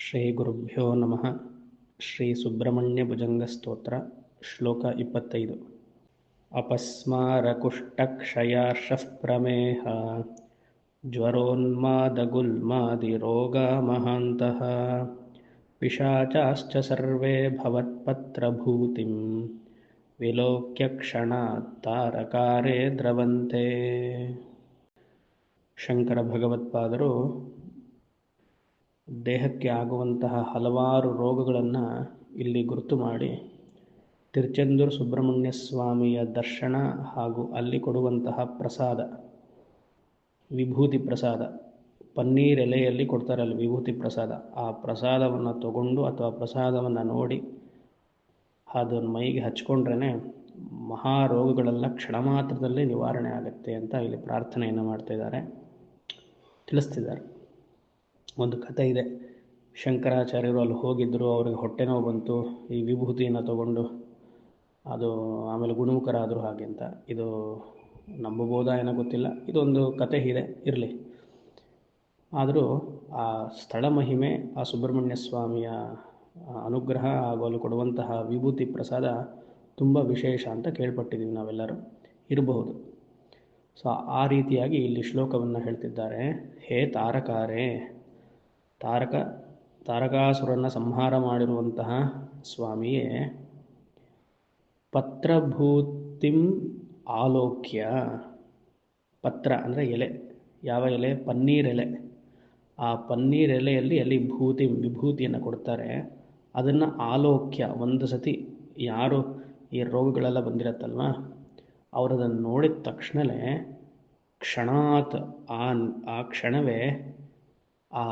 ಶ್ರೀ ಗುರುಭ್ಯೋ ನಮಃ. ಶ್ರೀ ಸುಬ್ರಹ್ಮಣ್ಯ ಭುಜಂಗ ಸ್ತೋತ್ರ ಶ್ಲೋಕ 25. ಅಪಸ್ಮಾರಕುಷ್ಟಕ್ಷಯಾರ್ಷಃ ಪ್ರಮೇಹ ಜ್ವರೋನ್ಮಾದಗುಲ್ಮಾದಿರೋಗಾ ಮಹಾಂತಃ ಪಿಶಾಚಾಶ್ಚ ಸರ್ವೇ ಭವತ್ಪತ್ರಭೂತಿಂ ವಿಲೋಕ್ಯ ಕ್ಷಣಾತ್ ತಾರಕಾರೇ ದ್ರವಂತೆ. ಶಂಕರ ಭಗವತ್ಪಾದರು ದೇಹಕ್ಕೆ ಆಗುವಂತಹ ಹಲವಾರು ರೋಗಗಳನ್ನು ಇಲ್ಲಿ ಗುರುತು ಮಾಡಿ ತಿರುಚೆಂದೂರು ಸುಬ್ರಹ್ಮಣ್ಯ ಸ್ವಾಮಿಯ ದರ್ಶನ ಹಾಗೂ ಅಲ್ಲಿ ಕೊಡುವಂತಹ ಪ್ರಸಾದ, ವಿಭೂತಿ ಪ್ರಸಾದ, ಪನ್ನೀರ್ ಎಲೆಯಲ್ಲಿ ಕೊಡ್ತಾರಲ್ಲ ವಿಭೂತಿ ಪ್ರಸಾದ, ಆ ಪ್ರಸಾದವನ್ನು ತಗೊಂಡು ಅಥವಾ ಪ್ರಸಾದವನ್ನು ನೋಡಿ ಅದನ್ನು ಮೈಗೆ ಹಚ್ಕೊಂಡ್ರೇ ಮಹಾರೋಗಗಳೆಲ್ಲ ಕ್ಷಣ ಮಾತ್ರದಲ್ಲೇ ನಿವಾರಣೆ ಆಗುತ್ತೆ ಅಂತ ಇಲ್ಲಿ ಪ್ರಾರ್ಥನೆಯನ್ನು ಮಾಡ್ತಿದ್ದಾರೆ, ತಿಳಿಸ್ತಿದ್ದಾರೆ. ಒಂದು ಕಥೆ ಇದೆ. ಶಂಕರಾಚಾರ್ಯರು ಅಲ್ಲಿ ಹೋಗಿದ್ದರು, ಅವ್ರಿಗೆ ಹೊಟ್ಟೆ ನೋವು ಬಂತು, ಈ ವಿಭೂತಿಯನ್ನು ತಗೊಂಡು ಅದು ಆಮೇಲೆ ಗುಣಮುಖರಾದರು ಹಾಗೆ ಅಂತ. ಇದು ನಂಬಬಹುದಾ ಏನೋ ಗೊತ್ತಿಲ್ಲ, ಇದೊಂದು ಕತೆ ಇದೆ, ಇರಲಿ. ಆದರೂ ಆ ಸ್ಥಳ ಮಹಿಮೆ, ಆ ಸುಬ್ರಹ್ಮಣ್ಯ ಸ್ವಾಮಿಯ ಅನುಗ್ರಹ ಹಾಗೂ ಅಲ್ಲಿ ಕೊಡುವಂತಹ ವಿಭೂತಿ ಪ್ರಸಾದ ತುಂಬ ವಿಶೇಷ ಅಂತ ಕೇಳ್ಪಟ್ಟಿದ್ದೀವಿ ನಾವೆಲ್ಲರೂ, ಇರಬಹುದು. ಸೊ ಆ ರೀತಿಯಾಗಿ ಇಲ್ಲಿ ಶ್ಲೋಕವನ್ನು ಹೇಳ್ತಿದ್ದಾರೆ. ಹೇ ತಾರಕಾರೇ, ತಾರಕಾಸುರನ್ನು ಸಂಹಾರ ಮಾಡಿರುವಂತಹ ಸ್ವಾಮಿಯೇ, ಪತ್ರಭೂತಿಂ ಆಲೋಕ್ಯ, ಪತ್ರ ಅಂದರೆ ಎಲೆ, ಯಾವ ಎಲೆ? ಪನ್ನೀರ್ ಎಲೆ. ಆ ಪನ್ನೀರ್ ಎಲೆಯಲ್ಲಿ ಅಲ್ಲಿ ವಿಭೂತಿಯನ್ನು ಕೊಡ್ತಾರೆ. ಅದನ್ನು ಆಲೋಕ್ಯ, ಒಂದು ಸತಿ ಯಾರು ಈ ರೋಗಗಳೆಲ್ಲ ಬಂದಿರತ್ತಲ್ವ ಅವರದನ್ನು ನೋಡಿದ ತಕ್ಷಣವೇ ಕ್ಷಣಾತ್ ಆ ಕ್ಷಣವೇ ಆ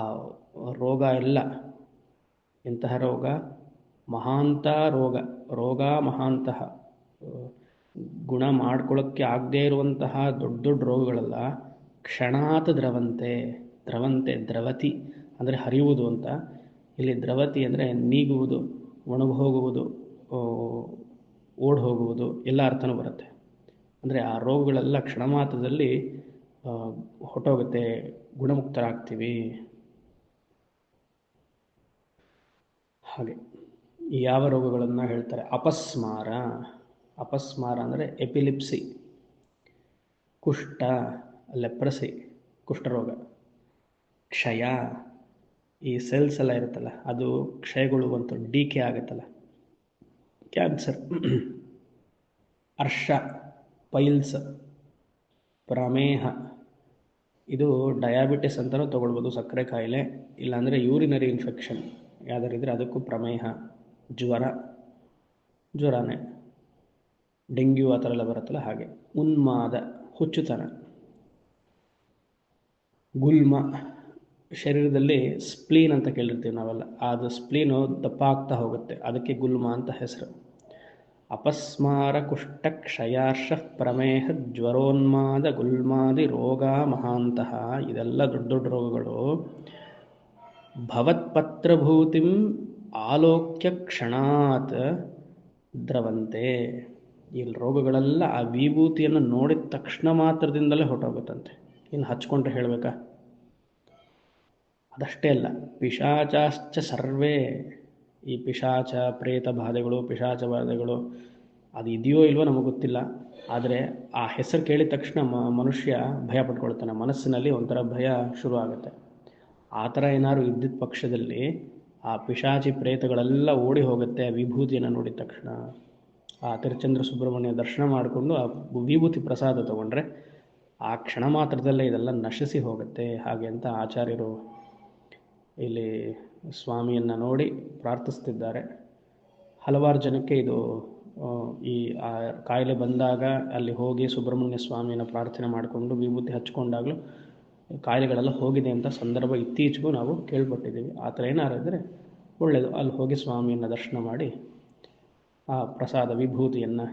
ರೋಗ ಎಲ್ಲ, ಎಂತಹ ರೋಗ? ಮಹಾಂತ ರೋಗ ಮಹಾಂತಹ, ಗುಣ ಮಾಡ್ಕೊಳ್ಳೋಕ್ಕೆ ಆಗದೇ ಇರುವಂತಹ ದೊಡ್ಡ ದೊಡ್ಡ ರೋಗಗಳೆಲ್ಲ ಕ್ಷಣಾತ್ ದ್ರವಂತೆ. ದ್ರವತಿ ಅಂದರೆ ಹರಿಯುವುದು ಅಂತ. ಇಲ್ಲಿ ದ್ರವತಿ ಅಂದರೆ ನೀಗುವುದು, ಒಣಗಿ ಹೋಗುವುದು, ಓಡಿ ಹೋಗುವುದು ಎಲ್ಲ ಅರ್ಥನೂ ಬರುತ್ತೆ. ಅಂದರೆ ಆ ರೋಗಗಳೆಲ್ಲ ಕ್ಷಣ ಮಾತ್ರದಲ್ಲಿ ಹೊಟ್ಟೋಗುತ್ತೆ, ಗುಣಮುಕ್ತರಾಗ್ತೀವಿ. ಹಾಗೆ ಯಾವ ರೋಗಗಳನ್ನು ಹೇಳ್ತಾರೆ? ಅಪಸ್ಮಾರ ಅಂದರೆ ಎಪಿಲಿಪ್ಸಿ, ಕುಷ್ಠ, ಲೆಪ್ರಸಿ, ಕುಷ್ಠರೋಗ, ಕ್ಷಯ, ಈ ಸೆಲ್ಸ್ ಎಲ್ಲ ಇರುತ್ತಲ್ಲ ಅದು ಕ್ಷಯಗೊಳ್ಳುವಂಥ, ಡಿಕೆ ಆಗುತ್ತಲ್ಲ, ಕ್ಯಾನ್ಸರ್, ಅರ್ಷ, ಪೈಲ್ಸ್, ಪ್ರಮೇಹ, ಇದು ಡಯಾಬಿಟಿಸ್ ಅಂತಲೂ ತೊಗೊಳ್ಬೋದು, ಸಕ್ಕರೆ ಕಾಯಿಲೆ, ಇಲ್ಲಾಂದರೆ ಯೂರಿನರಿ ಇನ್ಫೆಕ್ಷನ್ ಯಾವುದಾರಿದ್ರೆ ಅದಕ್ಕೂ ಪ್ರಮೇಹ. ಜ್ವರನೇ, ಡೆಂಗ್ಯೂ ಆ ಥರ ಎಲ್ಲ ಬರುತ್ತಲ್ಲ ಹಾಗೆ. ಉನ್ಮಾದ, ಹುಚ್ಚುತನ. ಗುಲ್ಮ, ಶರೀರದಲ್ಲಿ ಸ್ಪ್ಲೀನ್ ಅಂತ ಕೇಳಿರ್ತೀವಿ ನಾವೆಲ್ಲ, ಅದು ಸ್ಪ್ಲೀನು ದಪ್ಪ ಆಗ್ತಾ ಹೋಗುತ್ತೆ, ಅದಕ್ಕೆ ಗುಲ್ಮ ಅಂತ ಹೆಸರು. ಅಪಸ್ಮಾರ ಕುಷ್ಠ ಕ್ಷಯಾರ್ಷಃ ಪ್ರಮೇಹ ಜ್ವರೋನ್ಮಾದ ಗುಲ್ಮಾದಿ ರೋಗ ಮಹಾಂತಹ, ಇದೆಲ್ಲ ದೊಡ್ಡ ದೊಡ್ಡ ರೋಗಗಳು. ಭವತ್ಪತ್ರಭೂತಿಂ ಆಲೋಕ್ಯ ಕ್ಷಣಾತ್ ದ್ರವಂತೆ, ಈ ರೋಗಗಳೆಲ್ಲ ಆ ವಿಭೂತಿಯನ್ನು ನೋಡಿದ ತಕ್ಷಣ ಮಾತ್ರದಿಂದಲೇ ಹೊರಟೋಗುತ್ತಂತೆ. ಇನ್ನು ಹಚ್ಕೊಂಡ್ರೆ ಹೇಳಬೇಕಾ? ಅದಷ್ಟೇ ಅಲ್ಲ, ಪಿಶಾಚಾಶ್ಚ ಸರ್ವೇ, ಈ ಪಿಶಾಚ ಪ್ರೇತ ಬಾಧೆಗಳು, ಪಿಶಾಚ ಬಾಧೆಗಳು ಅದು ಇದೆಯೋ ಇಲ್ವೋ ನಮಗೆ ಗೊತ್ತಿಲ್ಲ, ಆದರೆ ಆ ಹೆಸರು ಕೇಳಿದ ತಕ್ಷಣ ಮನುಷ್ಯ ಭಯ ಪಡ್ಕೊಳ್ತಾನೆ, ಮನಸ್ಸಿನಲ್ಲಿ ಒಂಥರ ಭಯ ಶುರು ಆಗುತ್ತೆ. ಆ ಥರ ಏನಾದ್ರು ಇದ್ದಿದ್ದ ಪಕ್ಷದಲ್ಲಿ ಆ ಪಿಶಾಚಿ ಪ್ರೇತಗಳೆಲ್ಲ ಓಡಿ ಹೋಗುತ್ತೆ ಆ ವಿಭೂತಿಯನ್ನು ನೋಡಿದ ತಕ್ಷಣ. ಆ ತಿರುಚೆಂದೂರು ಸುಬ್ರಹ್ಮಣ್ಯ ದರ್ಶನ ಮಾಡಿಕೊಂಡು ಆ ವಿಭೂತಿ ಪ್ರಸಾದ ತಗೊಂಡ್ರೆ ಆ ಕ್ಷಣ ಮಾತ್ರದಲ್ಲೇ ಇದೆಲ್ಲ ನಶಿಸಿ ಹೋಗುತ್ತೆ. ಹಾಗೆ ಅಂತ ಆಚಾರ್ಯರು ಇಲ್ಲಿ ಸ್ವಾಮಿಯನ್ನು ನೋಡಿ ಪ್ರಾರ್ಥಿಸ್ತಿದ್ದಾರೆ. ಹಲವಾರು ಜನಕ್ಕೆ ಇದು ಈ ಕಾಯಿಲೆ ಬಂದಾಗ ಅಲ್ಲಿ ಹೋಗಿ ಸುಬ್ರಹ್ಮಣ್ಯ ಸ್ವಾಮಿಯನ್ನು ಪ್ರಾರ್ಥನೆ ಮಾಡಿಕೊಂಡು ವಿಭೂತಿ ಹಚ್ಕೊಂಡಾಗಲೂ ಕಾಯಿಲೆಗಳೆಲ್ಲ ಹೋಗಿದೆ ಅಂತ ಸಂದರ್ಭ ಇತ್ತೀಚೆಗೂ ನಾವು ಕೇಳ್ಪಟ್ಟಿದ್ದೀವಿ. ಆ ಥರ ಏನಾರು ಇದ್ದರೆ ಒಳ್ಳೆಯದು, ಅಲ್ಲಿ ಹೋಗಿ ಸ್ವಾಮಿಯನ್ನು ದರ್ಶನ ಮಾಡಿ ಆ ಪ್ರಸಾದ ವಿಭೂತಿಯನ್ನು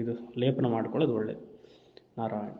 ಇದು ಲೇಪನ ಮಾಡ್ಕೊಳ್ಳೋದು ಒಳ್ಳೆಯದು. ನಾರಾಯಣ.